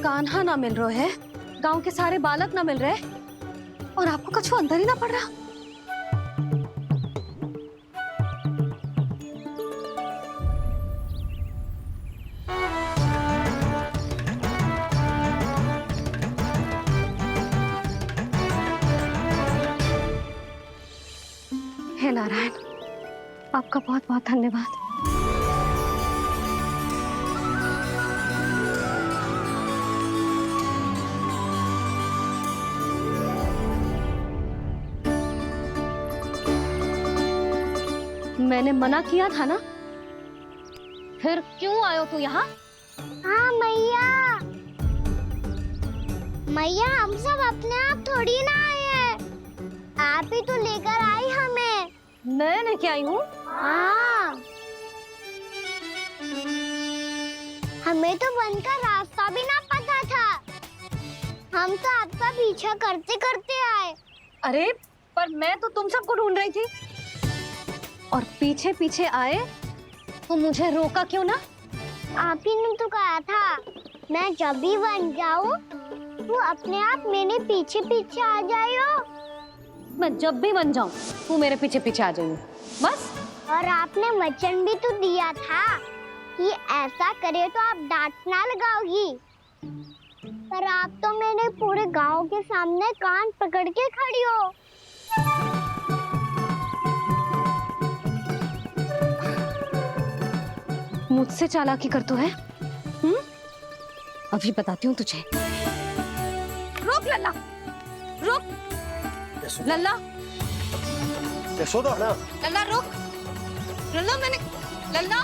कान्हा ना मिल रहे है, गांव के सारे बालक ना मिल रहे, और आपको कछु अंदर ही ना पड़ रहा। हे नारायण, आपका बहुत बहुत धन्यवाद। मैंने मना किया था ना, फिर क्यों आयो तू यहाँ? हाँ मैया, मैया हम सब अपने आप थोड़ी ना आए हैं, आप ही तो लेकर आई हमें। मैं लेके आई हूँ? हाँ, हमें तो वन का रास्ता भी ना पता था, हम तो आपका पीछा करते करते आए। अरे पर मैं तो तुम सबको ढूंढ रही थी, और पीछे पीछे आए तो मुझे रोका क्यों ना? आप ही ने तो कहा था मैं जब भी बन जाऊं तू अपने आप मेरे पीछे पीछे आ जाइयो। मैं जब भी बन जाऊं तू मेरे पीछे पीछे आ जाइयो, बस। और आपने वचन भी तो दिया था कि ऐसा करे तो आप डांट ना लगाओगी, पर आप तो मेरे पूरे गांव के सामने कान पकड़ के खड़ी हो। मुझसे चालाकी कर तो है? अभी बताती हूँ तुझे। रुक लल्ला, रुक लल्ला, यशोदा ना। लल्ला रुक, लल्ला मैंने, लल्ला,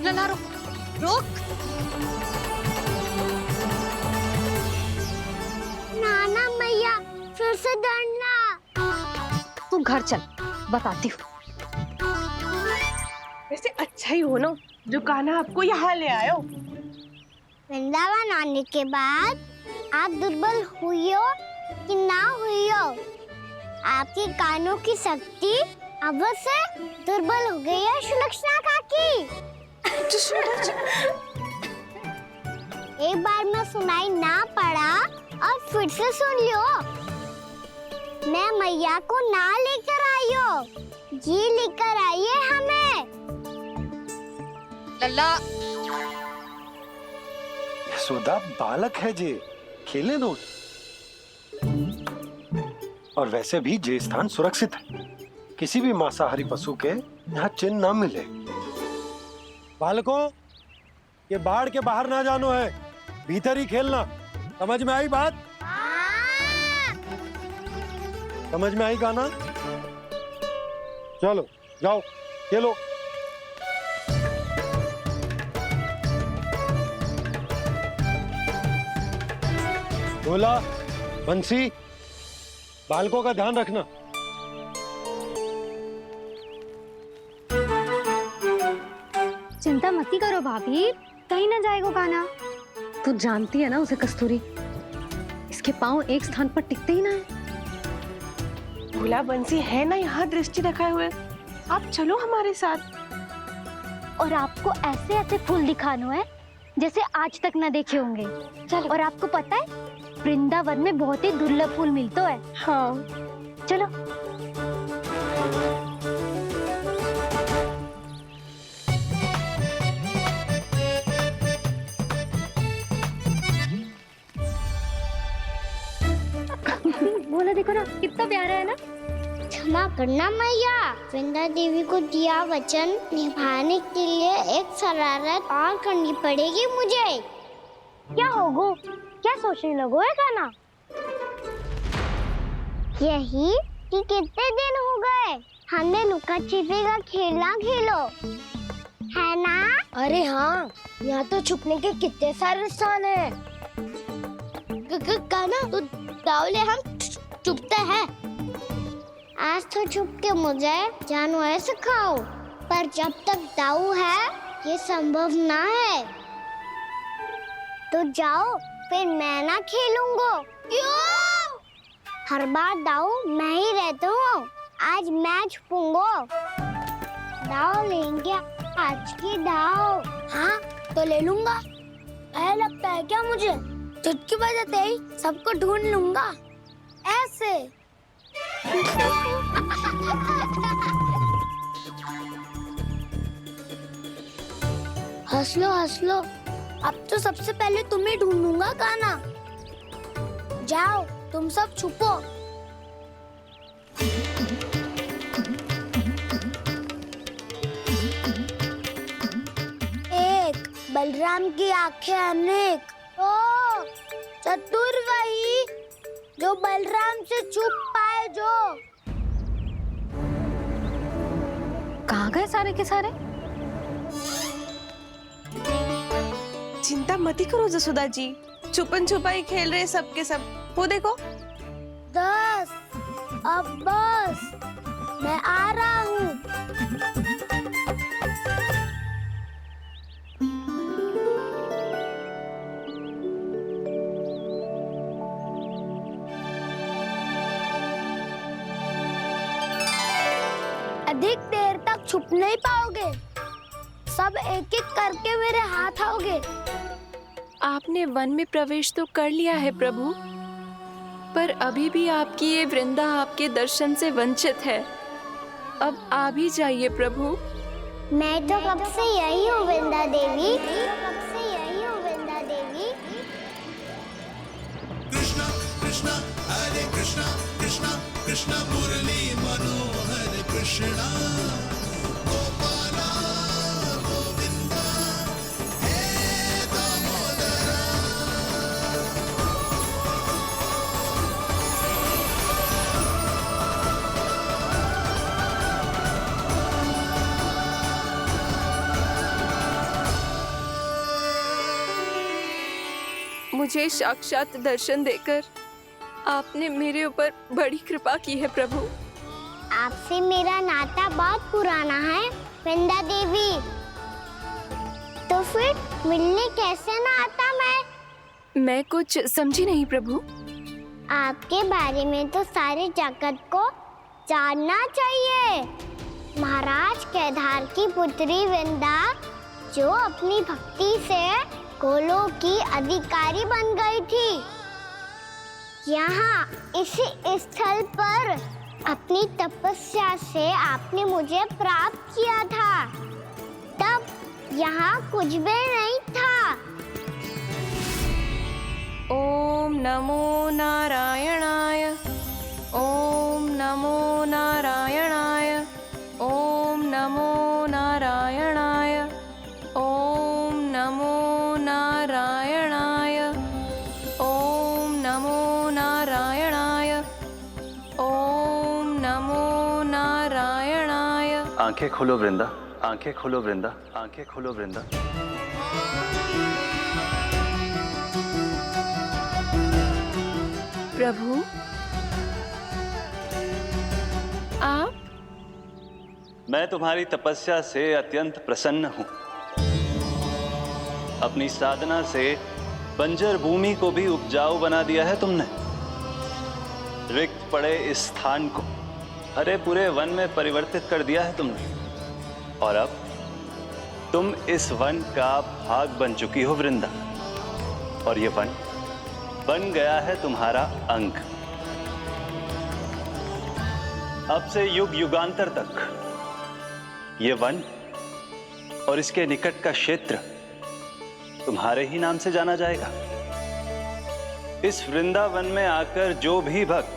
लल्ला रुक, रुक। नाना मैया फिर से डरना। तू घर चल, बताती हूँ। वैसे अच्छा ही हो ना जो कान्हा आपको यहाँ ले आयो। वृंदावन आने के बाद आप दुर्बल हुई हो कि ना हुई हो, आपके कानों की शक्ति अब से दुर्बल हो गई है सुलक्षणा काकी। एक बार में सुनाई ना पड़ा और फिर से सुन लो। मैं मैया को ना लेकर आई हो, जी लेकर आई है हमें। लल्ला, यशोदा बालक है जे, खेले दो। और वैसे भी जे स्थान सुरक्षित है, किसी भी मांसाहारी पशु के यहाँ चिन्ह ना मिले। बालकों, ये बाढ़ के बाहर ना जानो है, भीतर ही खेलना। समझ में आई बात? समझ में आई कान्हा? चलो जाओ खेलो। भोला, बंसी, बालकों का ध्यान रखना। चिंता मत करो भाभी, कहीं ना जाएगा कान्हा। तू जानती है ना उसे कस्तूरी, इसके पांव एक स्थान पर टिकते ही ना है। भोला बंसी है ना यहाँ दृष्टि रखाए हुए, आप चलो हमारे साथ। और आपको ऐसे ऐसे फूल दिखानो है जैसे आज तक ना देखे होंगे। चलो। और आपको पता है वृंदावन में बहुत ही दुर्लभ फूल मिलते हैं। हाँ चलो। बोला देखो ना कितना प्यारा है ना। क्षमा करना मैया, वृंदा देवी को दिया वचन निभाने के लिए एक शरारत और करनी पड़ेगी मुझे। क्या होगो? क्या सोचने लगो है कान्हा? यही कि कितने दिन हो गए हमने लुका छिपी का खेलना खेलो, है ना? अरे हाँ, यहाँ तो छुपने के कितने सारे स्थान है। कान्हा तो दावले हम छुपते हैं। आज तो छुप के मुझे जानवर सिखाओ, पर जब तक दाऊ है ये संभव ना है। तो जाओ, फिर मैं ना खेलूंगा। क्यों? हर बार दाऊ मैं ही रहता हूँ, आज मैं छुपूंगा। दाऊ लेंगे आज की दाऊ। हाँ तो ले लूंगा। ऐसा लगता है क्या मुझे? चुटकी बजाते ही सबको ढूंढ लूंगा, ऐसे। हंस लो, अब तो सबसे पहले तुम्हें ढूंढूंगा कान्हा। जाओ, तुम सब छुपो। एक, बलराम की आंखें अनेक। ओ, चतुर वही जो बलराम से छुप पाए जो। कहाँ गए सारे के सारे? चिंता मत करो जसोदा जी, छुपन छुपाई खेल रहे सब के सब। वो देखो। 10, अब बस, मैं आ रहा हूँ। अधिक देर तक छुप नहीं पाओगे, सब एक एक करके मेरे हाथ आओगे। आपने वन में प्रवेश तो कर लिया है प्रभु, पर अभी भी आपकी ये वृंदा आपके दर्शन से वंचित है। अब आ भी जाइए प्रभु। मैं तो कब से यही हूँ वृंदा देवी। कृष्णा कृष्णा हरे कृष्णा कृष्णा कृष्णा मुरली मनोहर कृष्णा गोपाला गोविंदा हे दामोदरा। मुझे साक्षात दर्शन देकर आपने मेरे ऊपर बड़ी कृपा की है प्रभु। आपसे मेरा नाता बहुत पुराना है वृंदा देवी, तो फिर मिलने कैसे ना आता मैं कुछ समझी नहीं प्रभु। आपके बारे में तो सारे जगत को जानना चाहिए। महाराज केदार की पुत्री वृंदा, जो अपनी भक्ति से गोलों की अधिकारी बन गई थी, यहाँ इसी स्थल पर अपनी तपस्या से आपने मुझे प्राप्त किया था। तब यहाँ कुछ भी नहीं था। ओम नमो नारायणाय, ओम नमो नारायणाय, ओम नमो नारायणाय, ओम नमो नारायणाय, ओम नमो नारायणाय, ओम नमो नारायणाय। आंखें खोलो वृंदा, आंखें खोलो वृंदा, आंखें खोलो वृंदा। प्रभु, आप? मैं तुम्हारी तपस्या से अत्यंत प्रसन्न हूं। अपनी साधना से बंजर भूमि को भी उपजाऊ बना दिया है तुमने। रिक्त पड़े इस स्थान को हरे पूरे वन में परिवर्तित कर दिया है तुमने। और अब तुम इस वन का भाग बन चुकी हो वृंदा, और ये वन बन गया है तुम्हारा अंग। अब से युग युगांतर तक ये वन और इसके निकट का क्षेत्र तुम्हारे ही नाम से जाना जाएगा। इस वृंदावन में आकर जो भी भक्त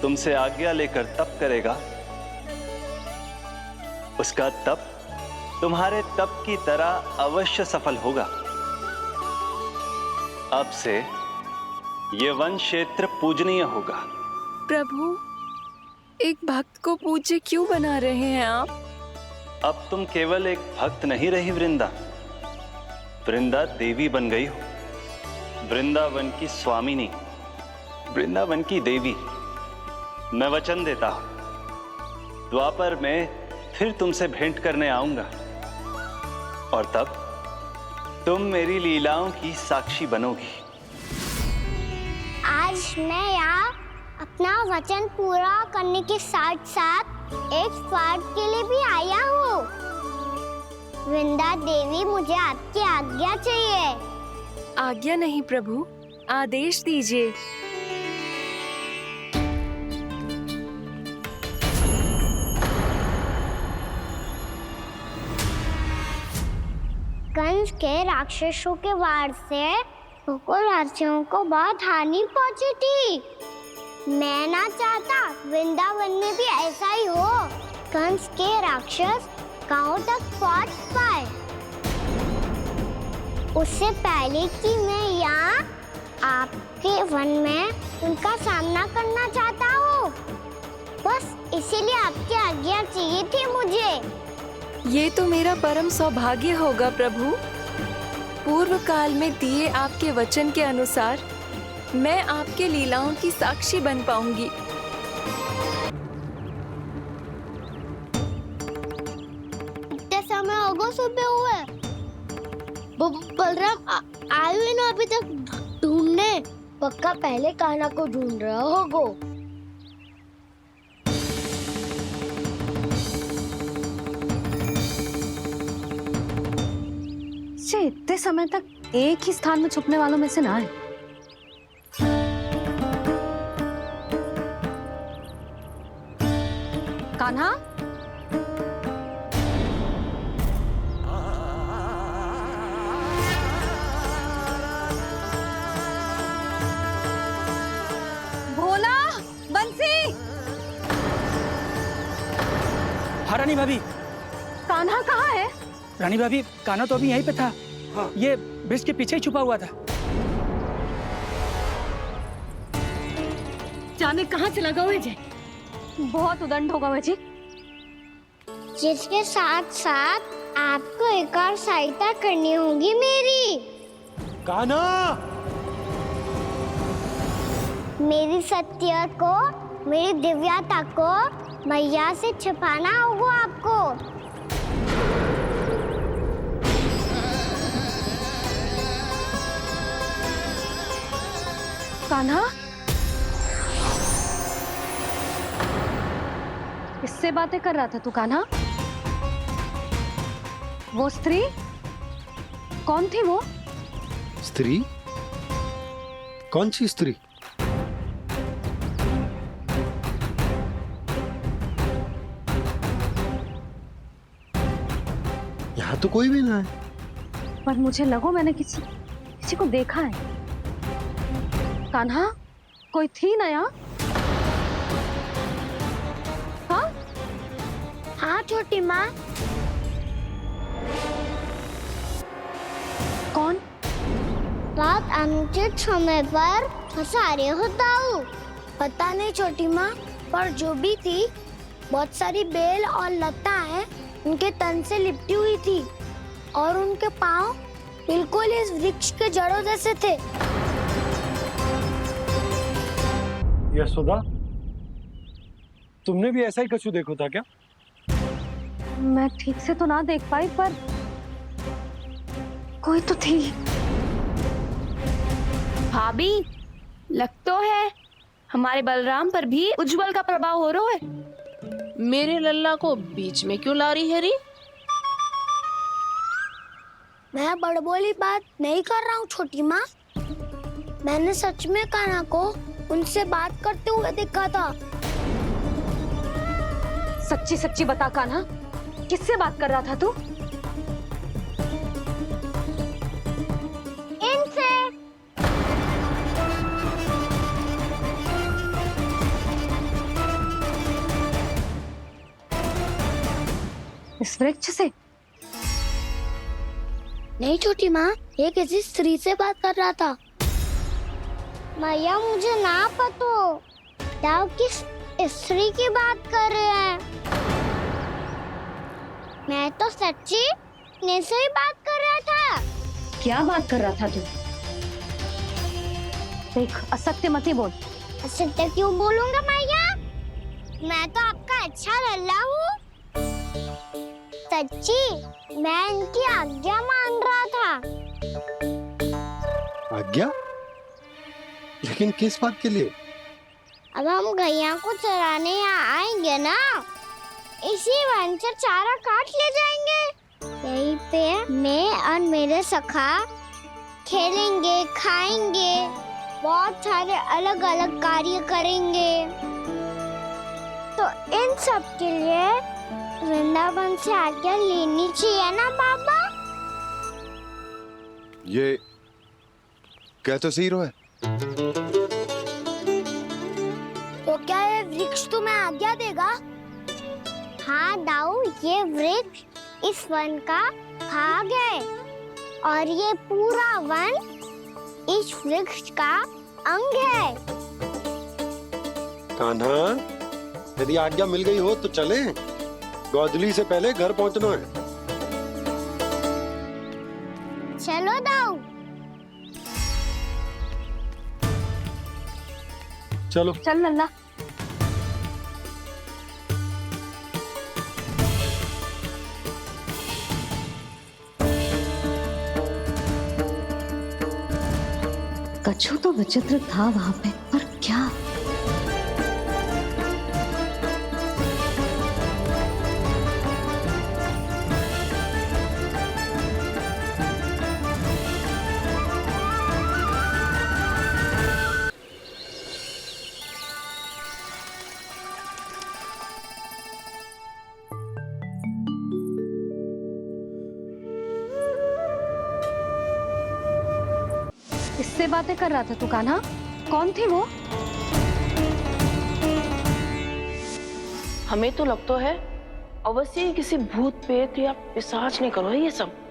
तुमसे आज्ञा लेकर तप करेगा, उसका तप तुम्हारे तप की तरह अवश्य सफल होगा। अब से ये वन क्षेत्र पूजनीय होगा। प्रभु, एक भक्त को पूज्य क्यों बना रहे हैं आप? अब तुम केवल एक भक्त नहीं रही वृंदा, वृंदा देवी बन गई हो। वृंदावन की स्वामिनी, वृंदावन की देवी। मैं वचन देता हूं, द्वापर में फिर तुमसे भेंट करने आऊंगा, और तब तुम मेरी लीलाओं की साक्षी बनोगी। आज मैं यहाँ अपना वचन पूरा करने के साथ साथ एक स्वार्थ के लिए भी आया हूँ। वृंदा देवी, मुझे आपकी आज्ञा चाहिए। आज्ञा नहीं प्रभु, आदेश दीजिए। कंस के राक्षसों के वार से गोकुलवासियों को बहुत हानि पहुंची थी। मैं ना चाहता वृंदावन में भी ऐसा ही हो। कंस के राक्षस गांव तक पहुंच पाए उससे पहले कि मैं यहाँ आपके वन में उनका सामना करना चाहता हूँ। बस इसीलिए आपकी आज्ञा चाहिए थी मुझे। ये तो मेरा परम सौभाग्य होगा प्रभु। पूर्व काल में दिए आपके वचन के अनुसार मैं आपके लीलाओं की साक्षी बन पाऊंगी। इतने समय हो गए सुबह हुए। बलराम आयु ही ना अभी तक ढूंढने। पक्का पहले कान्हा को ढूंढ रहा होगो। से इतने समय तक एक ही स्थान में छुपने वालों में से ना है। कान्हा, भोला, बंसी। हाँ रानी भाभी। कान्हा कहाँ है? रानी भाभी, कान्हा तो अभी यहीं पे था। हाँ। ये ब्रिज के पीछे ही छुपा हुआ था। जाने कहाँ चला गया है? बहुत उदंड होगा वह जी। जिसके साथ साथ आपको एक और सहायता करनी होगी मेरी। कान्हा, मेरी सत्य को, मेरी दिव्यता को मैया से छिपाना होगा आपको। कान्हा, किससे बातें कर रहा था तू कान्हा? वो स्त्री कौन थी? वो स्त्री? कौन सी स्त्री? यहाँ तो कोई भी ना है। पर मुझे लगो मैंने किसी को देखा है। कान्हा, कोई थी ना यहाँ? हाँ? हाँ छोटी माँ। कौन? रात अनुचित समय पर फंसारे होता हूँ। पता नहीं छोटी माँ, पर जो भी थी बहुत सारी बेल और लताएं उनके तन से लिपटी हुई थी और उनके पाँव बिल्कुल इस वृक्ष के जड़ों जैसे थे। यशोदा, तुमने भी ऐसा ही कछु देखो था क्या? मैं ठीक से तो ना देख पाई, पर कोई तो थी। भाभी, लग तो है हमारे बलराम पर भी उज्जवल का प्रभाव हो रहा है। मेरे लल्ला को बीच में क्यों ला रही है री? मैं बड़बोली बात नहीं कर रहा हूँ छोटी माँ। मैंने सच में कान्हा को उनसे बात करते हुए देखा था। सच्ची सच्ची बता कान्हा, किससे बात कर रहा था तू? इनसे। इस वृक्ष से? नहीं छोटी माँ, ये किसी स्त्री से बात कर रहा था। मैया मुझे ना पतो दाव किस स्त्री की बात कर रहे हैं। मैं तो सच्ची ने से ही बात कर रहा था। क्या बात कर रहा था तू? देख, असत्य मत ही बोल। असत्य क्यों बोलूंगा मैया? मैं तो आपका अच्छा लल्ला हूँ। सच्ची मैं इनकी आज्ञा मान रहा था। आज्ञा? लेकिन किस बात के लिए? अब हम गैया को चराने यहाँ आएंगे ना, इसी वन से चारा काट ले जाएंगे। यहीं पे मैं और मेरे सखा खेलेंगे, खाएंगे, बहुत सारे अलग अलग कार्य करेंगे। तो इन सब के लिए वृंदावन से आज्ञा लेनी चाहिए ना बाबा? ये क्या तो सही है। तो क्या ये वृक्ष तुम्हें आज्ञा देगा? हाँ दाऊ, ये वृक्ष इस वन का भाग है और ये पूरा वन इस वृक्ष का अंग है। कान्हा, यदि आज्ञा मिल गई हो तो चले। गोधली से पहले घर पहुंचना है। चलो दाऊ। चलो चल लल्ला। कछु तो विचित्र था वहां पे, पर क्या? किससे बातें कर रहा था तू कान्हा? कौन थी वो? हमें तो लगता है अवश्य ही किसी भूत प्रेत या पिशाच ने करो है ये सब।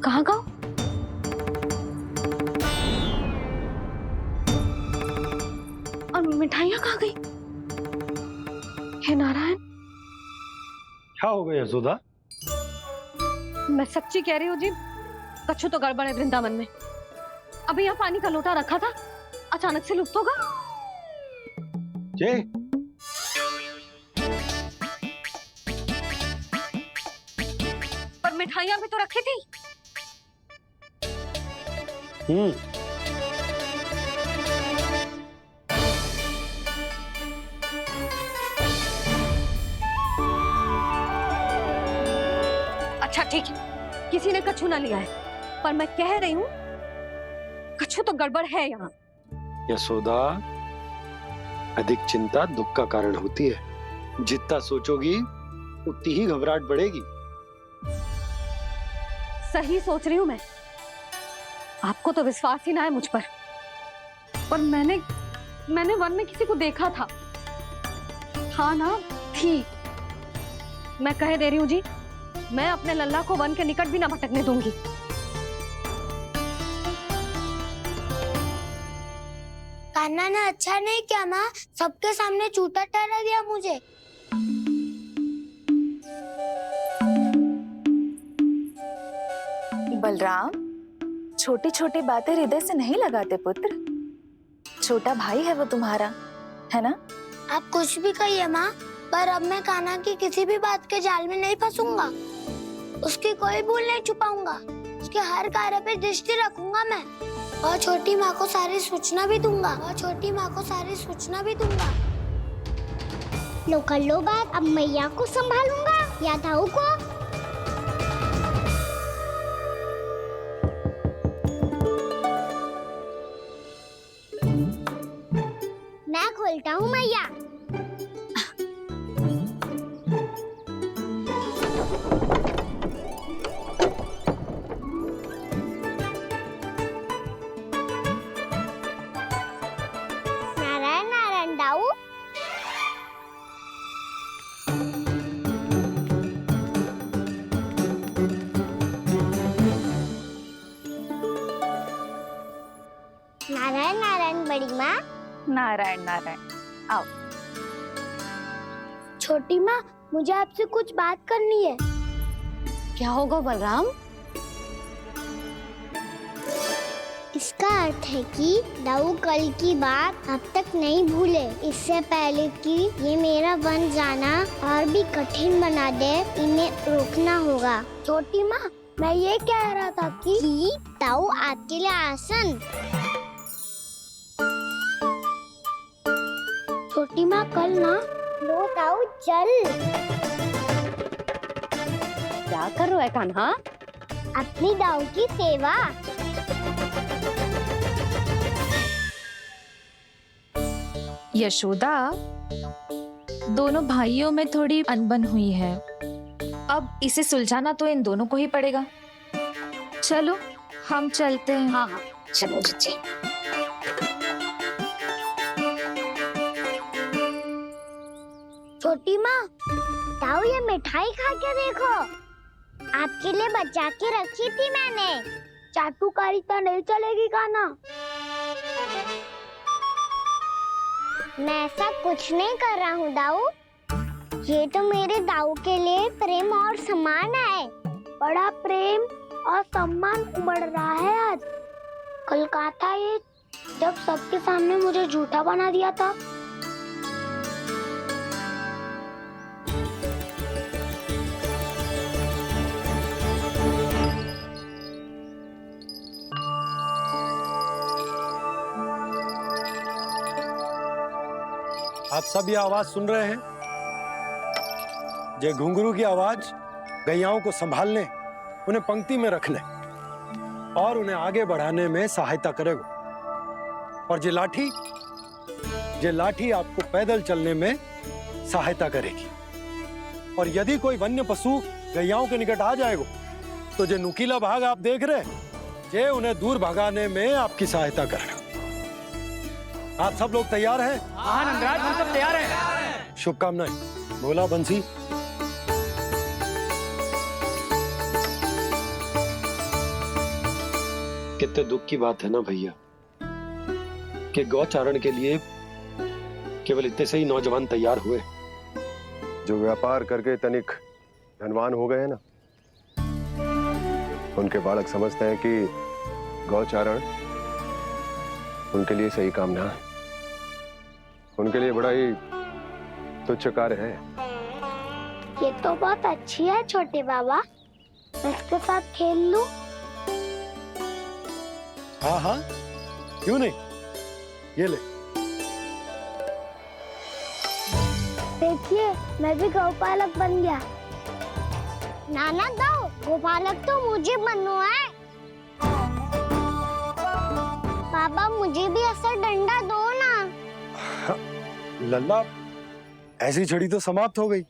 कहाँ गाँव? और मिठाइयाँ कहाँ गई? हे नारायण, क्या हो गया यशोदा? मैं सच्ची कह रही हूँ जी, कछु तो गड़बड़ है वृंदावन में। अभी यहाँ पानी का लोटा रखा था, अचानक से लुप्त होगा। जय, पर मिठाइयाँ भी तो रखी थी। अच्छा ठीक है, किसी ने कछु ना लिया है, पर मैं कह रही हूँ कछु तो गड़बड़ है यहाँ। यशोदा, अधिक चिंता दुख का कारण होती है। जितना सोचोगी उतनी ही घबराहट बढ़ेगी। सही सोच रही हूँ मैं। आपको तो विश्वास ही ना है मुझ पर मैंने वन में किसी को देखा था। हाँ ना, थी। मैं कह दे रही हूँ जी, मैं अपने लल्ला को वन के निकट भी ना भटकने दूंगी। कान्हा ने अच्छा नहीं किया माँ, सबके सामने चूता ठहरा दिया मुझे। बलराम, छोटी छोटी बातें हृदय से नहीं लगाते पुत्र। छोटा भाई है वो तुम्हारा, है ना? आप कुछ भी कहिए माँ, पर अब मैं कान्हा की किसी भी बात के जाल में नहीं फंसूंगा। उसकी कोई भूल नहीं छुपाऊंगा। उसके हर कार्य पे दृष्टि रखूंगा मैं, और छोटी माँ को सारी सूचना भी दूंगा। लो कर लो बात, अब मैया को संभालूंगा या दाऊ को। मैं खोलता हूँ मैया। नारायण नारायण दाऊ। नारायण नारायण बड़ी माँ। नारायण नारायण, आओ। छोटी माँ, मुझे आपसे कुछ बात करनी है। क्या होगा बलराम? इसका अर्थ है कि दाऊ कल की बात अब तक नहीं भूले। इससे पहले कि ये मेरा वन जाना और भी कठिन बना दे, इन्हें रोकना होगा। छोटी माँ, मैं ये कह रहा था कि दाऊ आपके लिए आसन। छोटी माँ कल ना लो दाऊ चल। क्या कर रहा है कान्हा? अपनी दाऊ की सेवा। यशोदा, दोनों भाइयों में थोड़ी अनबन हुई है। अब इसे सुलझाना तो इन दोनों को ही पड़ेगा। चलो हम चलते हैं। हाँ हाँ चलो जी। छोटी माँ, दाऊ ये मिठाई खा के देखो, आपके लिए बचा के रखी थी मैंने। चाटुकारिता नहीं चलेगी कान्हा। मैं ऐसा कुछ नहीं कर रहा हूँ दाऊ। ये तो मेरे दाऊ के लिए प्रेम और सम्मान है। बड़ा प्रेम और सम्मान उमड़ रहा है आज। कल कहा था ये, जब सबके सामने मुझे झूठा बना दिया था। आप सब ये आवाज सुन रहे हैं? ये घुंघरू की आवाज गैयाओं को संभालने, उन्हें पंक्ति में रखने और उन्हें आगे बढ़ाने में सहायता करेगा। और ये लाठी आपको पैदल चलने में सहायता करेगी। और यदि कोई वन्य पशु गैयाओं के निकट आ जाएगा तो जो नुकीला भाग आप देख रहे हैं, ये उन्हें दूर भगाने में आपकी सहायता करेगा। आप सब लोग तैयार हैं? हाँ नंदराज, हम सब तैयार हैं। शुभकामनाएं। बोला बंसी। कितने दुख की बात है ना भैया कि गौचारण के लिए केवल इतने से ही नौजवान तैयार हुए। जो व्यापार करके तनिक धनवान हो गए ना, उनके बालक समझते हैं कि गौचारण उनके लिए सही काम ना है। उनके लिए बड़ा ही तुच्छ कार्य है। ये तो बहुत अच्छी है छोटे बाबा, मैं इसके साथ खेल लूं? हाँ हाँ, क्यों नहीं, ये ले। देखिए, मैं भी गौपालक बन गया। नाना दाऊ, गौपालक तो मुझे बनना है। बाबा मुझे भी ऐसा डंडा दो ना। लल्ला, ऐसी छड़ी तो समाप्त हो गई।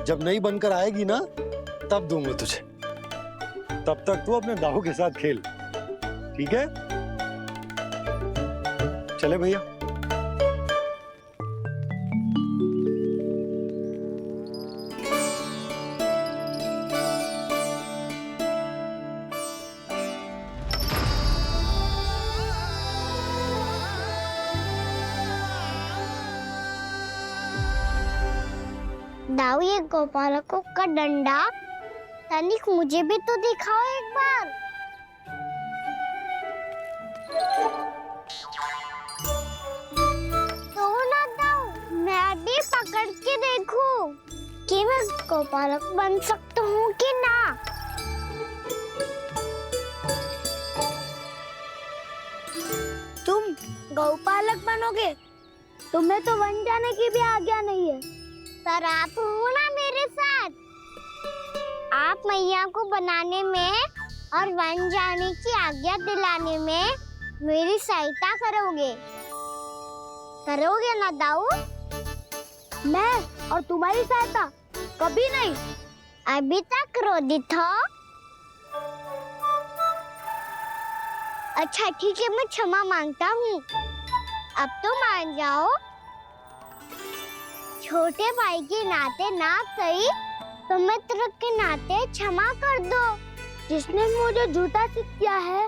जब नई बनकर आएगी ना, तब दूंगा तुझे। तब तक तू अपने दाऊ के साथ खेल, ठीक है? चले भैया। दाऊ, ये गोपालकों का डंडा तनिक मुझे भी तो दिखाओ एक बार। तो ना दाऊ, मैं भी पकड़ के देखूं कि मैं गोपालक बन सकता हूँ कि ना। तुम गौपालक बनोगे? तुम्हें तो वन जाने की भी आज्ञा नहीं है। पर आप हो ना मेरे साथ। आप मैया को बनाने में और वन जाने की आज्ञा दिलाने में मेरी सहायता करोगे ना दाऊ? मैं और तुम्हारी सहायता कभी नहीं। अभी तक क्रोधित हो? अच्छा ठीक है, मैं क्षमा मांगता हूँ। अब तो मान जाओ। छोटे भाई के नाते ना सही तो मित्र के नाते क्षमा कर दो। जिसने मुझे झूठा सिद्ध किया है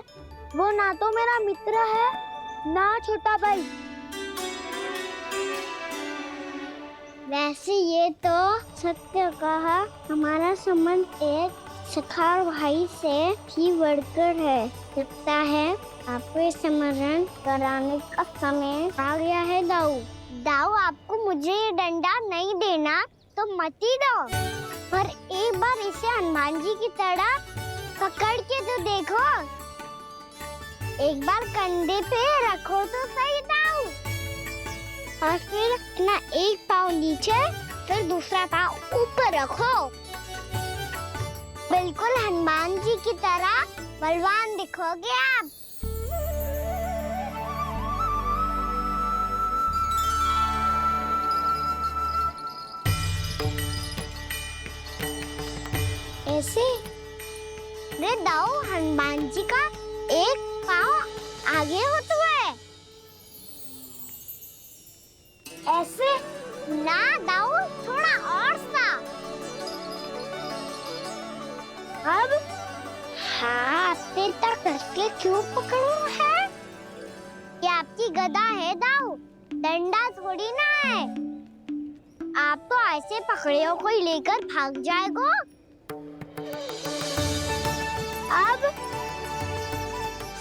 वो ना तो मेरा मित्र है ना छोटा भाई। वैसे ये तो सत्य कहा, हमारा संबंध एक सखार भाई से भी बढ़कर है। लगता है आपको स्मरण कराने का समय आ गया है दाऊ। दाऊ, आपको मुझे ये डंडा नहीं देना तो मत ही दो, पर एक बार इसे हनुमान जी की तरह पकड़ के तो देखो। एक बार कंधे पे रखो तो सही दाऊ, और फिर अपना एक पाँव नीचे फिर दूसरा पाँव ऊपर रखो। बिल्कुल हनुमान जी की तरह बलवान दिखोगे आप। ऐसे रे दाऊ, हनुमान जी का एक पाँव आगे होता है। ऐसे ना दाऊ, थोड़ा और सा। अब हाथ पे तक कसके क्यों पकड़ू है? ये आपकी गदा है दाऊ, डंडा थोड़ी ना है। आप तो ऐसे पकड़ियों को ही लेकर भाग जाएगो। अब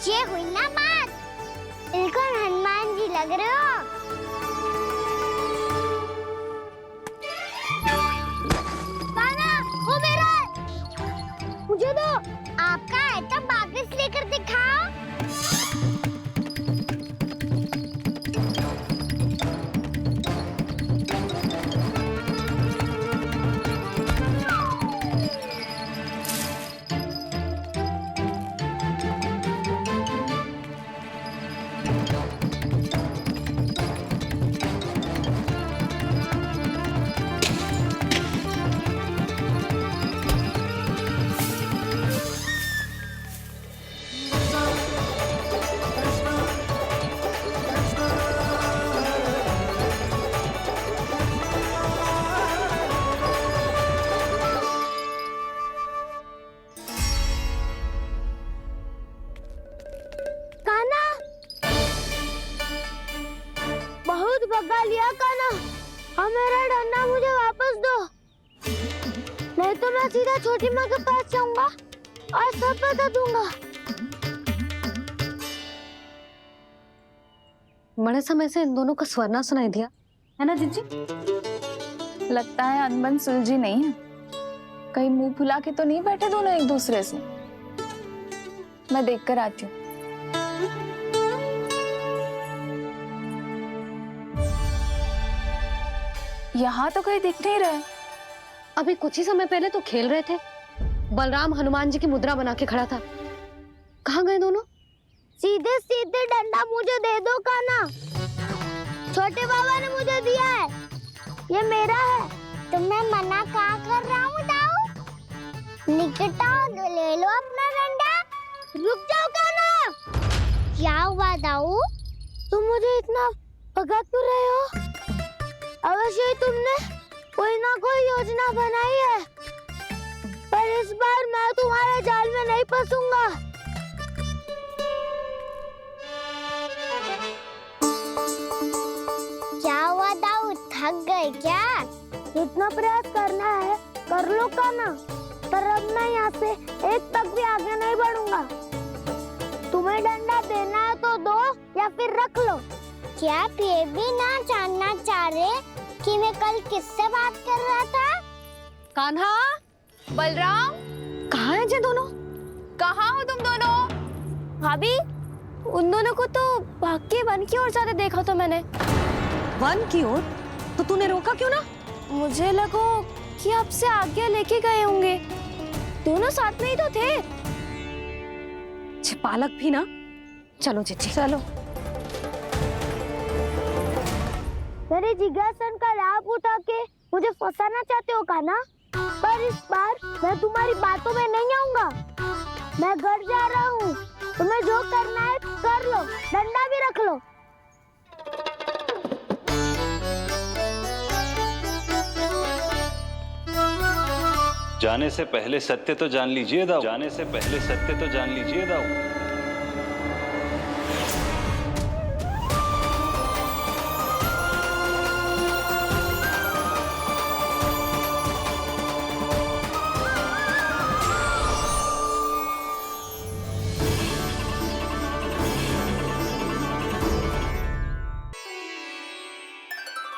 ये हुई ना बात, बिल्कुल हनुमान जी लग रहे हो। वो मेरा, मुझे दो। आपका आइटम वापस लेकर दिखाओ। भगा लिया कान्हा, अब मेरा डंडा मुझे वापस दो, नहीं तो मैं सीधा छोटी माँ के पास जाऊंगा और सब बता दूंगा। बड़े समय से इन दोनों का स्वर ना सुनाई दिया, है ना जीजी? लगता है अनबन सुलझी नहीं है। कहीं मुंह फुला के तो नहीं बैठे दोनों एक दूसरे से। मैं देखकर आती हूँ। यहाँ तो कहीं दिख नहीं रहे। अभी कुछ ही समय पहले तो खेल रहे थे। बलराम हनुमान जी की मुद्रा बना के खड़ा था। कहाँ गए दोनों? सीधे सीधे डंडा मुझे दे दो कान्हा, छोटे बाबा ने मुझे दिया है, ये मेरा है। तो मैं मना कहाँ कर रहा हूँ दाऊ? निकट आओ, ले लो अपना डंडा। रुक जाओ कान्हा। क्या हुआ दाऊ? तुम मुझे इतना भगा क्यों रहे हो? अवश्य ही तुमने कोई ना कोई योजना बनाई है, पर इस बार मैं तुम्हारे जाल में नहीं फंसूंगा। क्या हुआ दाऊ, थक गए क्या? इतना प्रयास करना है कर लो कान्हा, पर अब मैं यहाँ से एक तक भी आगे नहीं बढ़ूंगा। तुम्हें डंडा देना है तो दो या फिर रख लो। क्या आप ये भी ना जानना चाह रहे कि मैं कल किससे बात कर रहा था? कान्हा, बलराम, कहाँ हैं ये दोनों? कहाँ हो तुम दोनों? भाभी, उन दोनों को तो भाग के वन की ओर जाते देखा तो मैंने। वन की ओर? तो तूने रोका क्यों ना? मुझे लगा कि आपसे आगे लेके गए होंगे। दोनों साथ में ही तो थे। पालक भी ना। चलो जीजी, चलो। मेरे जिज्ञासन का लाभ उठा के मुझे फंसाना चाहते हो कान्हा, पर इस बार मैं तुम्हारी बातों में नहीं आऊंगा। मैं घर जा रहा हूँ, तुम्हें जो करना है कर लो, डंडा भी रख लो। जाने से पहले सत्य तो जान लीजिए दाऊ। जाने से पहले सत्य तो जान लीजिए दाऊ।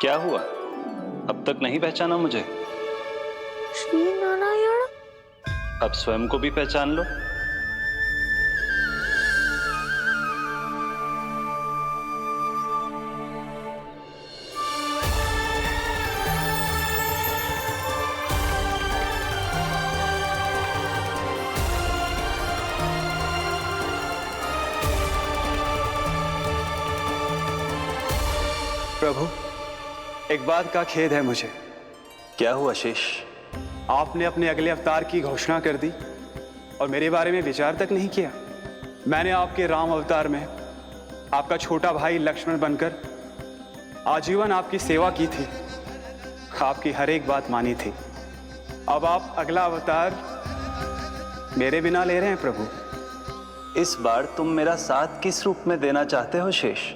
क्या हुआ? अब तक नहीं पहचाना मुझे? श्री नारायण। अब स्वयं को भी पहचान लो। प्रभु, एक बात का खेद है मुझे। क्या हुआ शेष? आपने अपने अगले अवतार की घोषणा कर दी और मेरे बारे में विचार तक नहीं किया। मैंने आपके राम अवतार में आपका छोटा भाई लक्ष्मण बनकर आजीवन आपकी सेवा की थी, आपकी हर एक बात मानी थी। अब आप अगला अवतार मेरे बिना ले रहे हैं प्रभु। इस बार तुम मेरा साथ किस रूप में देना चाहते हो शेष?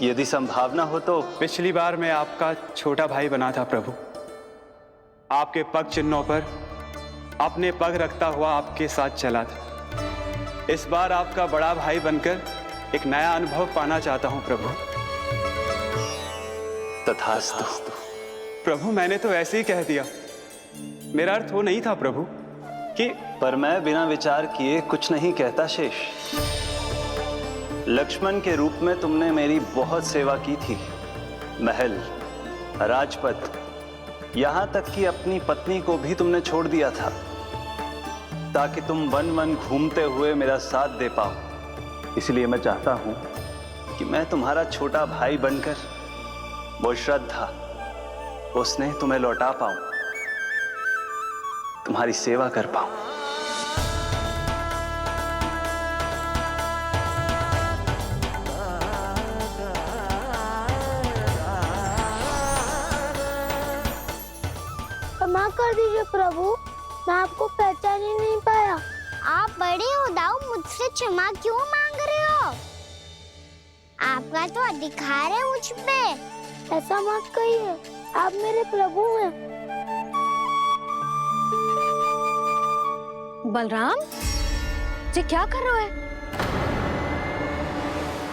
यदि संभावना हो तो। पिछली बार मैं आपका छोटा भाई बना था प्रभु, आपके पग चिन्हों पर अपने पग रखता हुआ आपके साथ चला था। इस बार आपका बड़ा भाई बनकर एक नया अनुभव पाना चाहता हूं प्रभु। तथास्तु। प्रभु, मैंने तो ऐसे ही कह दिया, मेरा अर्थ वो नहीं था प्रभु कि। पर मैं बिना विचार किए कुछ नहीं कहता शेष। लक्ष्मण के रूप में तुमने मेरी बहुत सेवा की थी। महल, राजपथ, यहां तक कि अपनी पत्नी को भी तुमने छोड़ दिया था ताकि तुम वन वन घूमते हुए मेरा साथ दे पाओ। इसलिए मैं चाहता हूं कि मैं तुम्हारा छोटा भाई बनकर वो श्रद्धा, वो स्नेह तुम्हें लौटा पाऊं, तुम्हारी सेवा कर पाऊं। क्षमा कर दीजिए प्रभु, मैं आपको पहचान ही नहीं पाया। आप बड़े हो दाऊ, मुझसे क्षमा क्यों मांग रहे हो? आपका तो अधिकार है मुझ पे। ऐसा मत कहिए, आप मेरे प्रभु हैं। बलराम जी, क्या कर रहे हो?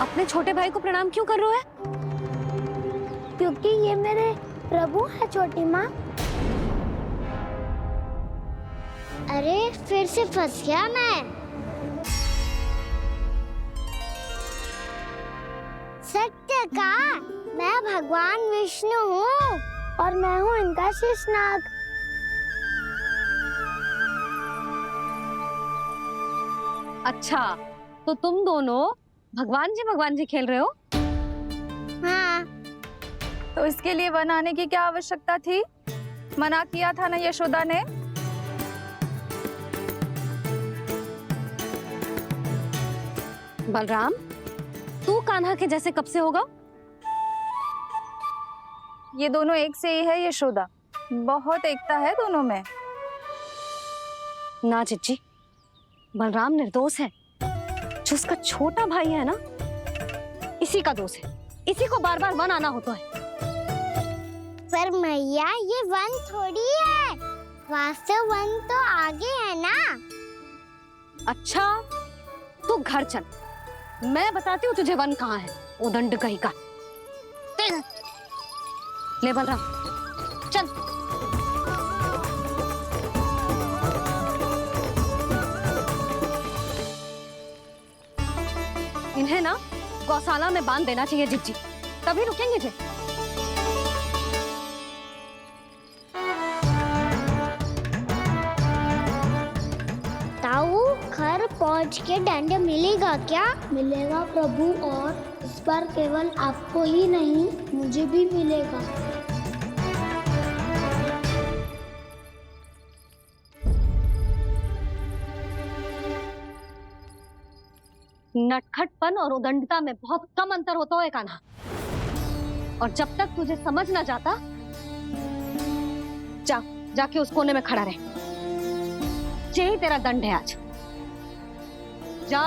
अपने छोटे भाई को प्रणाम क्यों कर रहे हो? क्योंकि ये मेरे प्रभु है छोटी माँ। अरे फिर से फंस गया मैं। सत्य का, मैं भगवान विष्णु हूँ और मैं हूँ इनका शेषनाग। अच्छा, तो तुम दोनों भगवान जी खेल रहे हो? हाँ। तो इसके लिए वन आने की क्या आवश्यकता थी? मना किया था ना यशोदा ने? बलराम, तू कान्हा के जैसे कब से होगा? ये दोनों एक से ही है यशोदा, बहुत एकता है दोनों में। ना चिच्ची, बलराम निर्दोष है। जो उसका छोटा भाई है ना, इसी का दोष है। इसी को बार बार वन आना होता है। पर मैया, ये वन थोड़ी है, वास्तव वन तो आगे है ना। अच्छा, तू घर चल, मैं बताती हूँ तुझे वन कहाँ है। उदंड कहीं का। ले बलराम, चल। इन्हें ना गौशाला में बांध देना चाहिए जिज्जी, तभी रुकेंगे जे। ताऊ, घर पहुंच के दंड मिलेगा क्या? मिलेगा प्रभु, और इस बार केवल आपको ही नहीं, मुझे भी मिलेगा। नटखटपन और उदंडता में बहुत कम अंतर होता है कान्हा, और जब तक तुझे समझ ना जाता, जाके उस कोने में खड़ा रहे। यही तेरा दंड है आज। जा।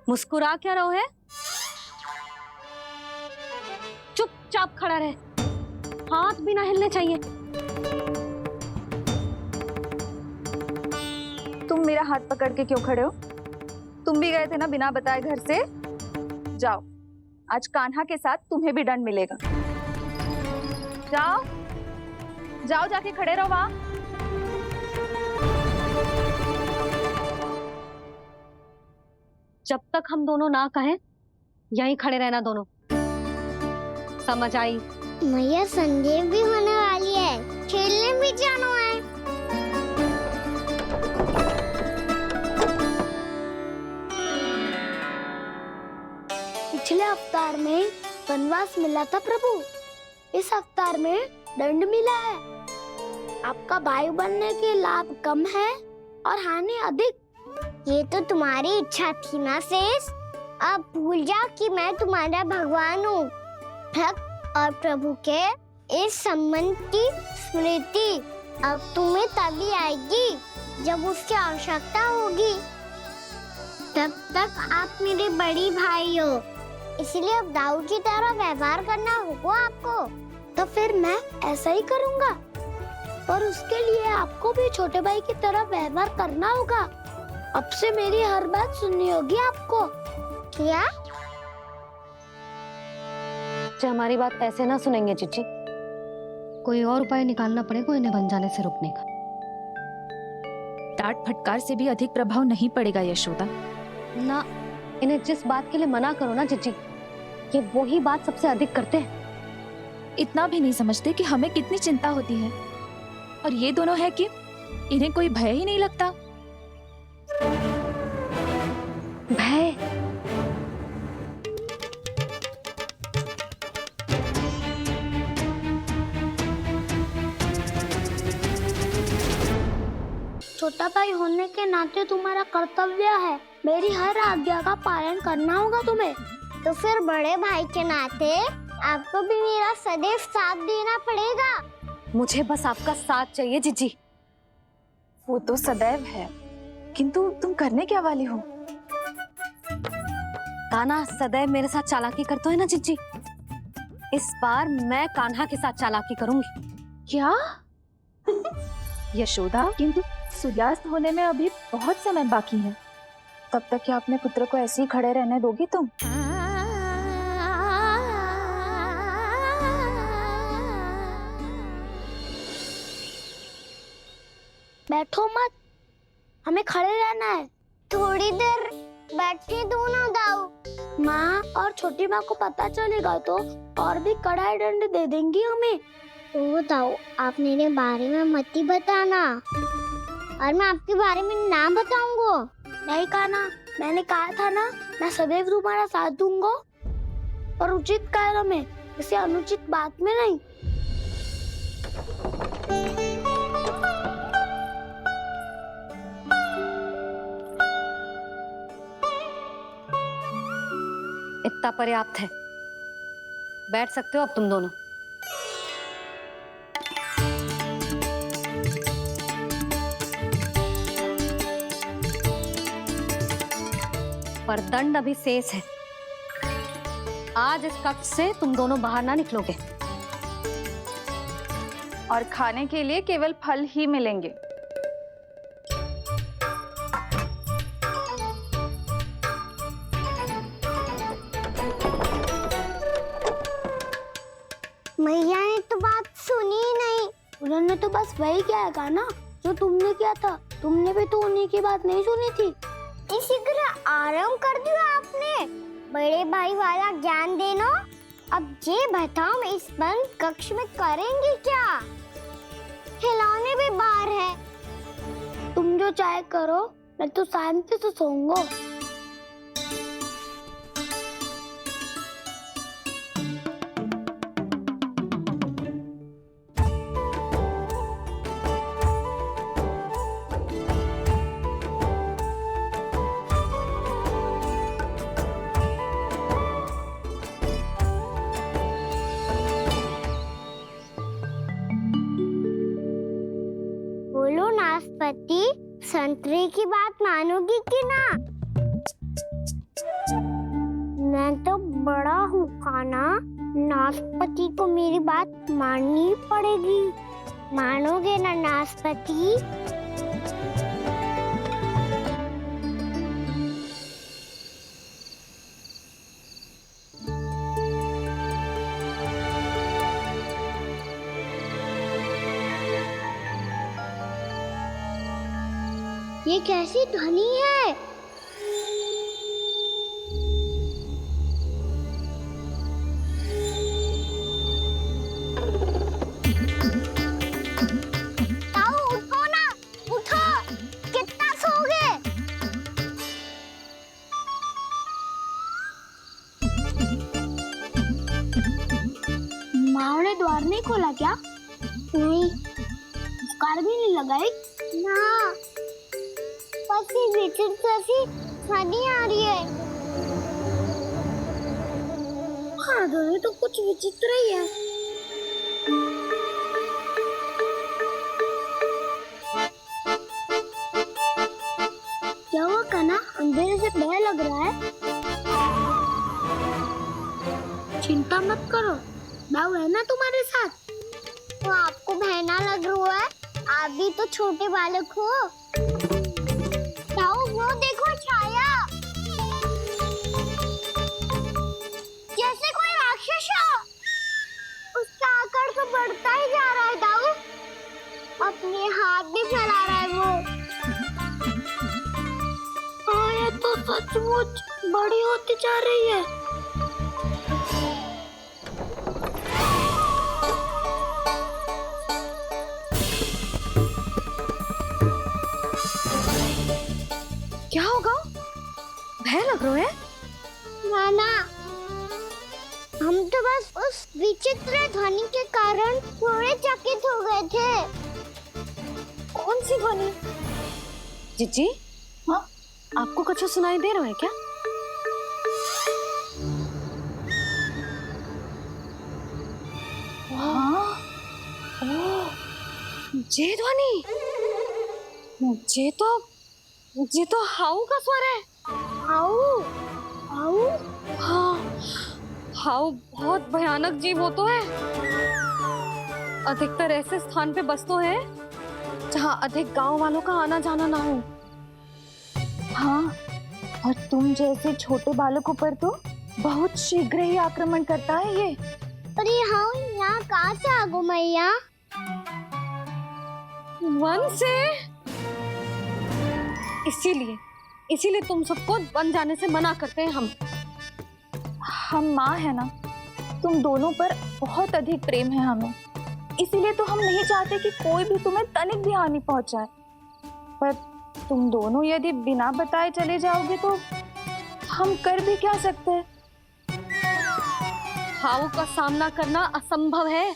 मुस्कुरा क्या रहो है? चुपचाप खड़ा रहे, हाथ भी ना हिलने चाहिए। तुम मेरा हाथ पकड़ के क्यों खड़े हो? तुम भी गए थे ना बिना बताए घर से। जाओ, आज कान्हा के साथ तुम्हें भी दंड मिलेगा। जाओ जाओ, जाके खड़े रहो वहां। जब तक हम दोनों ना कहें, यहीं खड़े रहना दोनों। समझ आई? मैया संडे भी होने वाली है, खेलने भी जाना है। पिछले अवतार में वनवास मिला था प्रभु, इस अवतार में दंड मिला है। आपका भाई बनने के लाभ कम है और हानि अधिक। ये तो तुम्हारी इच्छा थी ना शेष। अब भूल जाओ कि मैं तुम्हारा भगवान हूँ। भक्त और प्रभु के इस संबंध की स्मृति अब तुम्हें तभी आएगी जब उसकी आवश्यकता होगी। तब तक आप मेरे बड़ी भाई हो, इसलिए अब दाऊ की तरह व्यवहार करना होगा आपको। तो फिर मैं ऐसा ही करूँगा, पर उसके लिए आपको भी छोटे भाई की तरह व्यवहार करना होगा। अब से मेरी हर बात सुननी होगी आपको। क्या? जो हमारी बात ऐसे ना सुनेंगे चिच्ची, कोई और उपाय निकालना पड़ेगा इन्हें बन जाने से रुकने का। डांट फटकार से भी अधिक प्रभाव नहीं पड़ेगा यशोदा। ना, इन्हें जिस बात के लिए मना करो ना चिच्ची, ये वही बात सबसे अधिक करते हैं। इतना भी नहीं समझते कि हमें कितनी चिंता होती है, और ये दोनों है कि इन्हें कोई भय ही नहीं लगता। भय? छोटा भाई होने के नाते तुम्हारा कर्तव्य है, मेरी हर आज्ञा का पालन करना होगा तुम्हें। तो फिर बड़े भाई के नाते आपको भी मेरा सदैव साथ देना पड़ेगा। मुझे बस आपका साथ चाहिए जीजी। वो तो सदैव है, किंतु तुम करने क्या वाली हो? कान्हा सदैव मेरे साथ चालाकी करता है ना जीजी, इस बार मैं कान्हा के साथ चालाकी करूंगी। क्या? यशोदा, किंतु सूर्यास्त होने में अभी बहुत समय बाकी है। तब तक क्या अपने पुत्र को ऐसे ही खड़े रहने दोगी तुम? बैठो मत, हमें खड़े रहना है। थोड़ी देर बैठे दो ना दाऊ। माँ और छोटी माँ को पता चलेगा तो और भी कड़ा दंड दे देंगी हमें। ओ दाऊ, आप मेरे बारे में मत ही बताना, और मैं आपके बारे में ना बताऊंगा। नहीं कहा ना, मैंने कहा था ना, मैं सदैव तुम्हारा साथ दूंगा, पर उचित कार्य में, किसी अनुचित बात में नहीं। इतना पर्याप्त है, बैठ सकते हो अब तुम दोनों। पर दंड अभी शेष है। आज इस कक्ष से तुम दोनों बाहर ना निकलोगे, और खाने के लिए केवल फल ही मिलेंगे। मैया ने तो बात सुनी ही नहीं। उन्होंने तो बस वही किया ना जो तुमने किया था। तुमने भी तो उन्हीं की बात नहीं सुनी थी। इसी तरह आराम कर दिया आपने। बड़े भाई वाला ज्ञान देना। अब ये बताओ, मैं इस बंद कक्ष में करेंगे क्या? खिलौने भी बाहर है। तुम जो चाहे करो, मैं तो शांति से सोऊंगा। बोलो नाशपाती, संतरे की बात मानोगी कि ना? मैं तो बड़ा हूँ कान्हा, नाशपति को मेरी बात माननी पड़ेगी। मानोगे ना नाशपति? ये कैसी ध्वनि है? ताऊ उठो ना, उठो, कितना सोओगे? माँ ने द्वार नहीं खोला क्या? नहीं। कार भी नहीं लगाई? ना। पसी विचित्र सी ध्वनि आ रही है। हाँ, ध्वनि तो कुछ विचित्र ही है। क्या हुआ कान्हा? अंधेरे से भय लग रहा है। चिंता मत करो, दाऊ है ना तुम्हारे साथ। तो आपको भय ना लग रहा है? आप भी तो छोटे बालक हो। दाऊ वो देखो छाया, जैसे कोई राक्षस हो। उसका आकार तो बढ़ता ही जा रहा है दाऊ। अपने हाथ भी फैला रहा है वो। हाँ, ये तो सचमुच बड़ी होती जा रही है। क्या होगा? भय लग रहा है? नाना, हम तो बस उस विचित्र ध्वनि के कारण थोड़े चकित हो गए थे। कौन सी ध्वनि? जीजी, हाँ, आपको कुछ सुनाई दे रहा है क्या? हाँ, ओह, ये ध्वनि, ये तो हाउ का स्वर है। हाउ? हाउ? हाँ, हाउ बहुत भयानक जीव हो तो है। अधिकतर ऐसे स्थान पे बसते हैं जहाँ अधिक गांव वालों का आना जाना ना हो। हाँ, और तुम जैसे छोटे बालकों पर तो बहुत शीघ्र ही आक्रमण करता है ये। पर ये हाउ यहाँ कहाँ से आ गो मैया? वन से। इसीलिए तुम सबको वन जाने से मना करते हैं हम माँ है ना, तुम दोनों पर बहुत अधिक प्रेम है हमें, इसीलिए तो हम नहीं चाहते कि कोई भी तुम्हें तनिक भी हानि पहुंचाए। पर तुम दोनों यदि बिना बताए चले जाओगे तो हम कर भी क्या सकते हैं? हाउ का सामना करना असंभव है,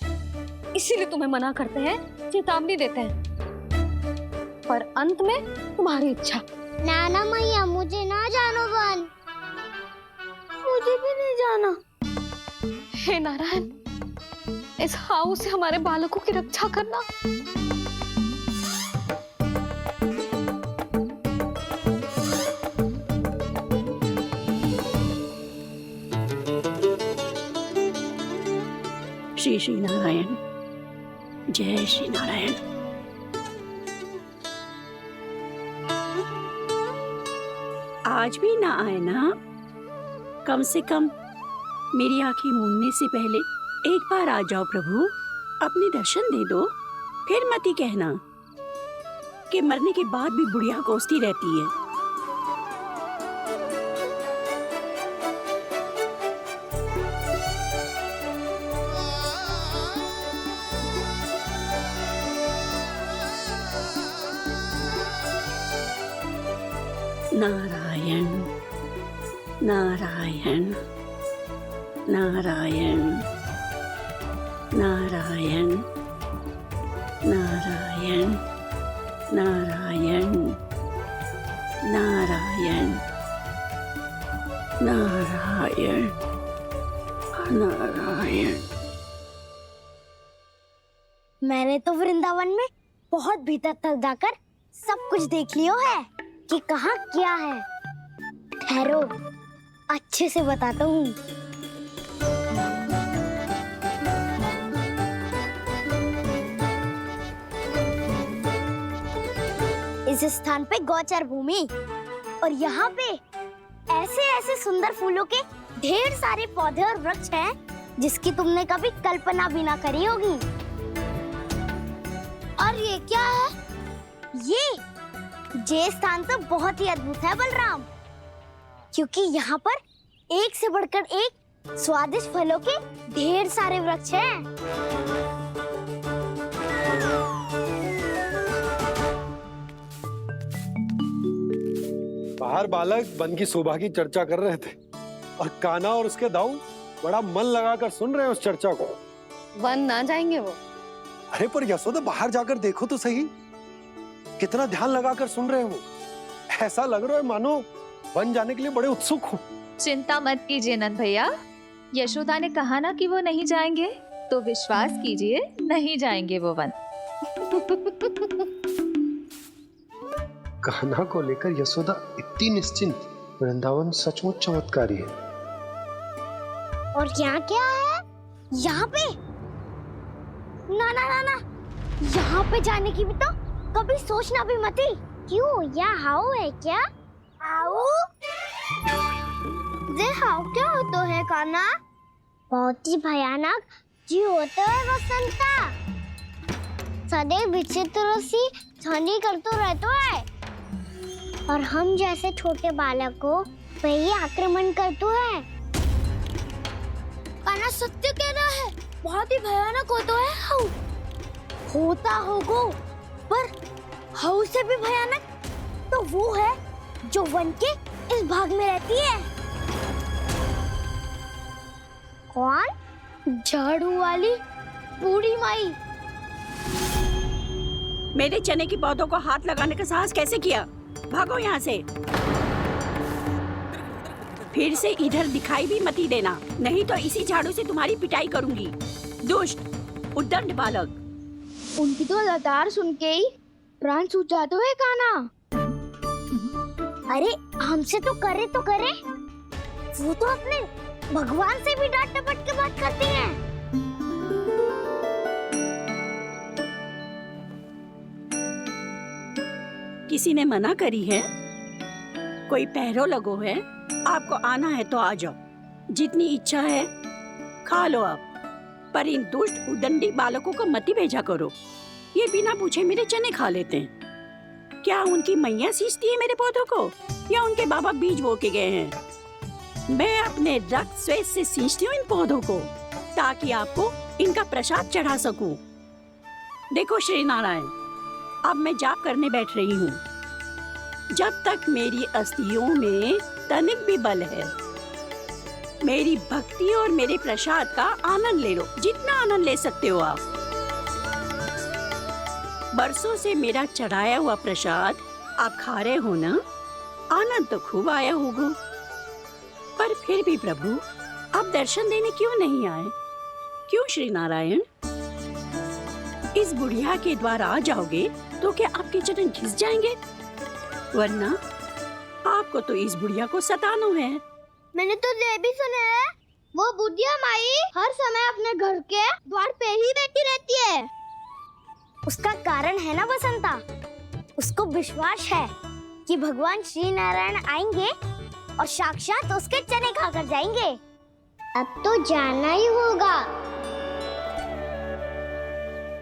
इसीलिए तुम्हें मना करते हैं, चेतावनी देते हैं। पर अंत में तुम्हारी इच्छा। नाना मैया, मुझे ना जानो वन। मुझे भी नहीं जाना। हे नारायण, इस हाउ से हमारे बालकों की रक्षा करना। श्री श्री नारायण, जय श्री नारायण। आज भी ना आए ना? कम से कम मेरी आंखें मूंदने से पहले एक बार आ जाओ प्रभु, अपने दर्शन दे दो। फिर मत ही कहना कि मरने के बाद भी बुढ़िया कोसती रहती है। नारायण नारायण नारायण नारायण नारायण नारायण नारायण नारायण नारायण। मैंने तो वृंदावन में बहुत भीतर तक जाकर सब कुछ देख लियो है कि कहाँ क्या है। ठहरो, अच्छे से बताता हूँ। इस स्थान पे गोचर भूमि और यहाँ पे ऐसे ऐसे सुंदर फूलों के ढेर सारे पौधे और वृक्ष हैं जिसकी तुमने कभी कल्पना भी ना करी होगी। और ये क्या है? ये स्थान तो बहुत ही अद्भुत है बलराम, क्योंकि यहाँ पर एक से बढ़कर एक स्वादिष्ट फलों के ढेर सारे वृक्ष हैं। बाहर बालक वन की शोभा की चर्चा कर रहे थे और कान्हा और उसके दाऊ बड़ा मन लगाकर सुन रहे हैं उस चर्चा को। वन ना जाएंगे वो? अरे पर यशोदा बाहर जाकर देखो तो सही, कितना ध्यान लगाकर सुन रहे हो। ऐसा लग रहा है मानो वन जाने के लिए बड़े उत्सुक हो। चिंता मत कीजिए नंद भैया, यशोदा ने कहा ना कि वो नहीं जाएंगे, तो विश्वास कीजिए नहीं जाएंगे वो वन। कान्हा को लेकर यशोदा इतनी निश्चिंत, वृंदावन सचमुच चमत्कारी है। और यहाँ क्या है? यहाँ पे ना ना ना ना, यहाँ पे जाने की भी तो कभी सोचना भी मत ही। क्यों, यहाँ हाउ है क्या? हाउ? ये हाउ क्या होता है कान्हा? बहुत ही भयानक जी होता है वसंता। सदैव विचित्र सी ध्वनि करते रहता है और हम जैसे छोटे बालक को वही आक्रमण करते हैं। कान्हा सत्य कह रहा है, बहुत ही भयानक होता है हाउ। होता होगा, पर हाउ से भी भयानक तो वो है जो वन के इस भाग में रहती है। कौन? झाड़ू वाली बूढ़ी माई। मेरे चने की पौधों को हाथ लगाने का साहस कैसे किया? भागो यहाँ से। फिर से इधर दिखाई भी मत ही देना, नहीं तो इसी झाड़ू से तुम्हारी पिटाई करूंगी। दुष्ट उद्दंड बालक। उनकी तो लतार सुन के ही प्राण सूझ जाते हैं कान्हा। अरे हमसे तो करे, वो तो अपने भगवान से भी डांट डपट के बात करती हैं। किसी ने मना करी है? कोई पहरो लगो है? आपको आना है तो आ जाओ, जितनी इच्छा है खा लो आप, पर इन दुष्ट उदंडी बालकों को मत ही भेजा करो। ये बिना पूछे मेरे चने खा लेते हैं। क्या उनकी मैया सींचती है मेरे पौधों को, या उनके बाबा बीज बो के गए हैं? मैं अपने रक्त स्वेद से सींचती हूँ इन पौधों को, ताकि आपको इनका प्रसाद चढ़ा सकूं। देखो श्री नारायण, अब मैं जाप करने बैठ रही हूँ। जब तक मेरी अस्थियों में तनिक भी बल है, मेरी भक्ति और मेरे प्रसाद का आनंद ले लो, जितना आनंद ले सकते हो आप। बरसों से मेरा चढ़ाया हुआ प्रसाद आप खा रहे हो ना, आनंद तो खूब आया होगा। पर फिर भी प्रभु, आप दर्शन देने क्यों नहीं आए? क्यों श्री नारायण? इस बुढ़िया के द्वार आ जाओगे तो क्या आपके चरण घिस जाएंगे? वरना आपको तो इस बुढ़िया को सताना है। मैंने तो ये भी सुना है, वो बुढ़िया माई हर समय अपने घर के द्वार पे ही बैठी रहती है। उसका कारण है ना बसंता, उसको विश्वास है कि भगवान श्री नारायण आएंगे और साक्षात उसके चने खाकर जाएंगे। अब तो जाना ही होगा।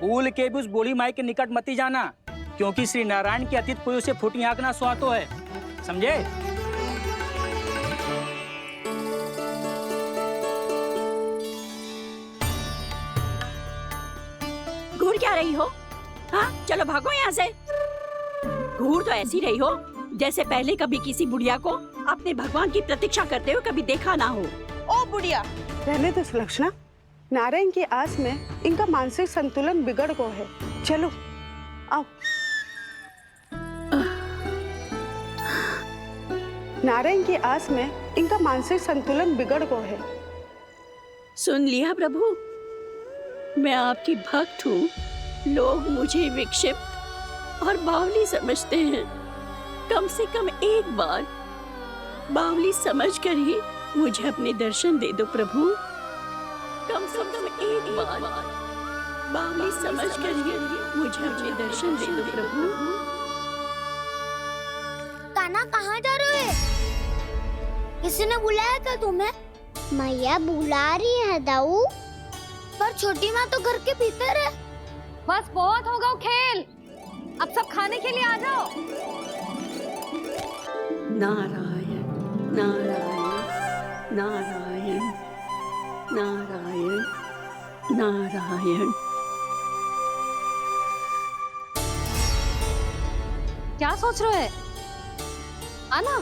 भूल के भी उस बूढ़ी माई के निकट मत ही जाना, क्योंकि श्री नारायण की अतीत कोई उसे फूटी आंख ना सुहातो है, समझे? घूर क्या रही हो? हाँ, चलो भागो यहाँ से। घूर तो ऐसी रही हो जैसे पहले कभी किसी बुढ़िया को अपने भगवान की प्रतीक्षा करते हुए कभी देखा ना हो। ओ बुढ़िया, रहने दो सुलक्षणा। नारायण की आस में इनका मानसिक संतुलन बिगड़ गया है। चलो आओ। नारायण की आस में इनका मानसिक संतुलन बिगड़ गया है। सुन लिया प्रभु, मैं आपकी भक्त हूँ। लोग मुझे विक्षिप्त और बावली समझते हैं। कम से कम एक बार बावली समझकर ही मुझे अपने दर्शन दे दो प्रभु। कम से कम एक बार बावली समझ कर मुझे अपने दर्शन दे दो प्रभु। कान्हा कहाँ जा रहे हो? किसी ने बुलाया क्या तुम्हें? मैया बुला रही है दाऊ, पर छोटी माँ तो घर के भीतर है। बस बहुत हो गया खेल, अब सब खाने के लिए आ जाओ। नारायण नारायण नारायण नारायण नारायण। क्या सोच रहे हो? आना।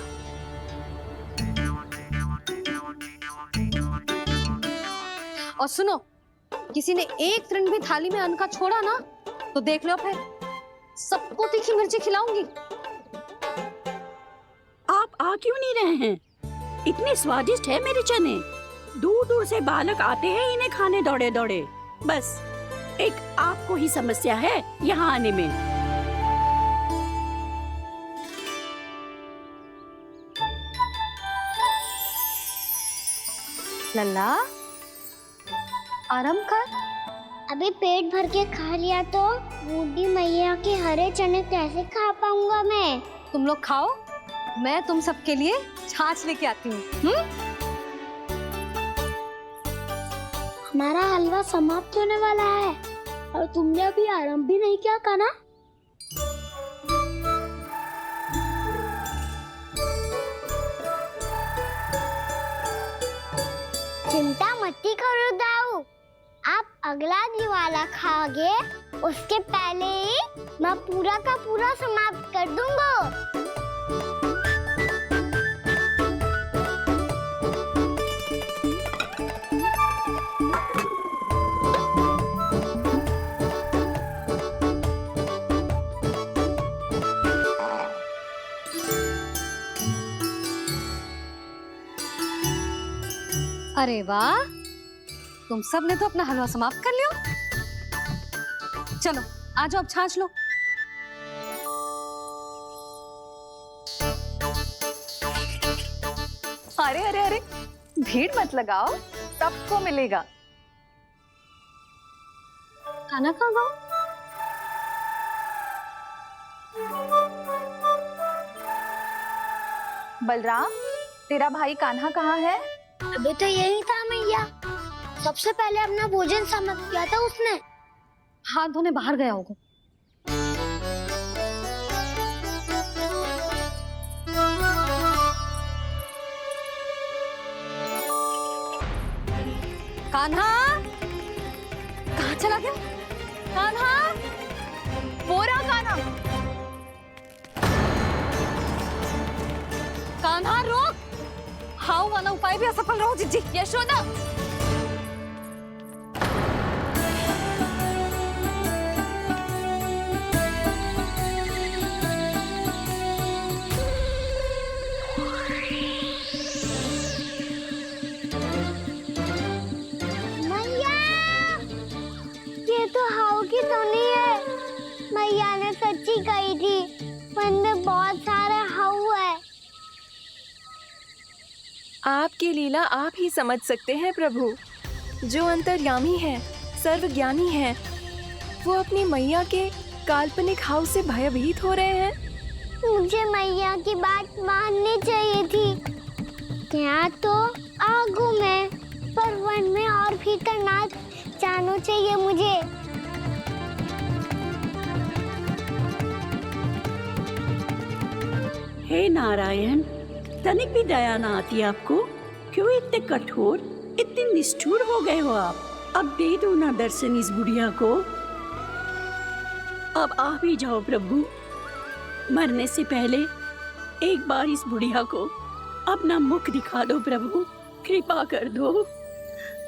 और सुनो, किसी ने एक तृण भी थाली में अन्न का छोड़ा ना तो देख लो, फिर सबको तीखी मिर्ची खिलाऊंगी। आप आ क्यों नहीं रहे हैं? इतने स्वादिष्ट है मेरे चने। दूर दूर से बालक आते हैं इन्हें खाने दौड़े दौड़े। बस एक आपको ही समस्या है यहाँ आने में। लल्ला, आराम कर। अभी पेट भर के खा लिया तो बूढ़ी मैया के हरे चने कैसे खा पाऊंगा मैं? तुम लोग खाओ, मैं तुम सबके लिए छाछ लेके आती हूँ। हमारा हलवा समाप्त होने वाला है और तुमने अभी आराम भी नहीं किया कान्हा। चिंता मत करो दाऊ, आप अगला दिवाला खाओगे उसके पहले ही मैं पूरा का पूरा समाप्त कर दूंगा। अरे वाह, तुम सब ने तो अपना हलवा समाप्त कर लिया। चलो आ जाओ, अब छाछ लो। अरे अरे अरे, भीड़ मत लगाओ, सबको मिलेगा। खाना खा गो। बलराम, तेरा भाई कान्हा कहाँ है? अभी तो यही था मैया, सबसे पहले अपना भोजन समाप्त किया था उसने। हाथ धोने बाहर गया होगा। कान्हा कहाँ चला गया? कान्हा, वो रहा कान्हा। कान्हा रोक, हाउ वाला उपाय भी असफल रहो जिज्जी। यशोदा, मैया, ये तो हाउ की धुनी है। मैया ने सच्ची कही थी, वन में बहुत सारे हाउ है। आपकी लीला आप ही समझ सकते हैं प्रभु। जो अंतर्यामी है, सर्वज्ञानी है, वो अपनी मैया के काल्पनिक हाव से भयभीत हो रहे हैं। मुझे मैया की बात माननी चाहिए थी। यहाँ तो आगू में, पर वन में और भीतर ना जाना चाहिए मुझे। हे नारायण, तनिक भी दया ना आती आपको? क्यों इतने कठोर, इतने निष्ठुर हो गए हो आप? अब दे दो ना दर्शन इस बुढ़िया को। अब आ भी जाओ प्रभु, मरने से पहले एक बार इस बुढ़िया को अपना मुख दिखा दो प्रभु। कृपा कर दो,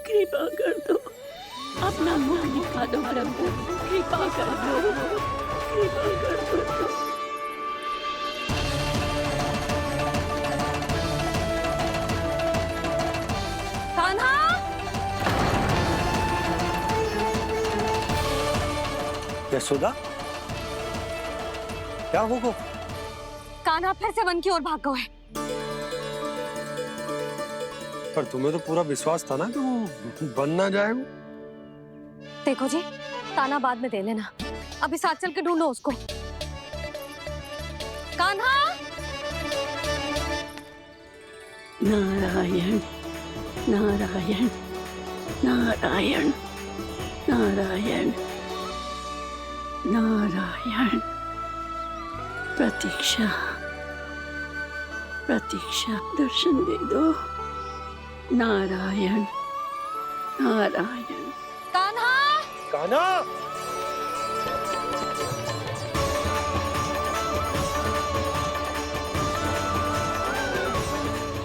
कृपा कर दो, अपना मुख दिखा दो प्रभु। कृपा कर दो, कृपा कर दो। कान्हा, यशोदा, क्या होगा? कान्हा फिर से वन की ओर भाग गया है। पर तुम्हें तो पूरा विश्वास था ना कि वो बन ना जाए वो। देखो जी, ताना बाद में दे लेना, अभी साथ चल के ढूंढो उसको। कान्हा! नारायण नारायण नारायण नारायण नारायण। प्रतीक्षा प्रतीक्षा, दर्शन दे दो। नारायण नारायण। कान्हा! कान्हा!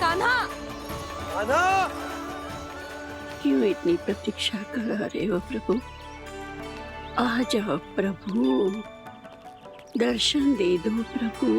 कान्हा! कान्हा! क्यों इतनी प्रतीक्षा करा रहे हो प्रभु? आ जाओ प्रभु, दर्शन दे दो प्रभु।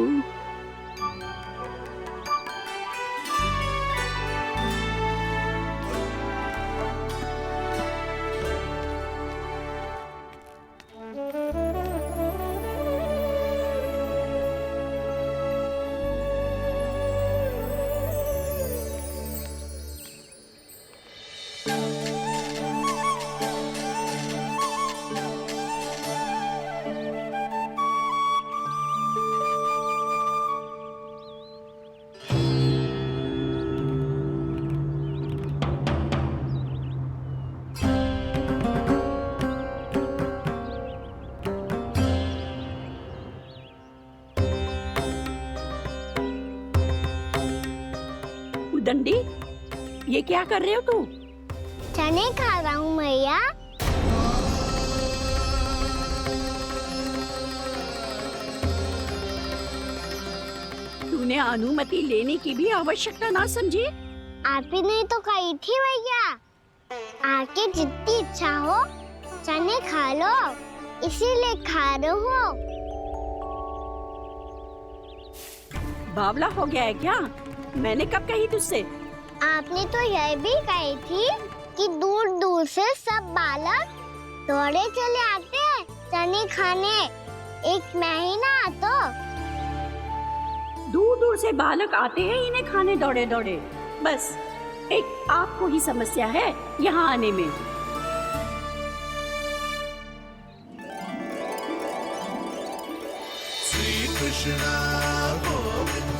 दंडी, ये क्या कर रहे हो तू? चने खा रहा हूँ मैया। तूने अनुमति लेने की भी आवश्यकता ना समझी? आप ही नहीं तो कही थी भैया, आके जितनी इच्छा हो चने खा लो, इसीलिए खा रहे हो। बावला हो गया है क्या? मैंने कब कही तुझसे? आपने तो यह भी कही थी कि दूर दूर से सब बालक दौड़े चले आते हैं चने खाने, एक महीना तो दूर दूर से बालक आते हैं इन्हें खाने दौड़े दौड़े। बस एक आपको ही समस्या है यहाँ आने में। श्री कृष्ण गोविंद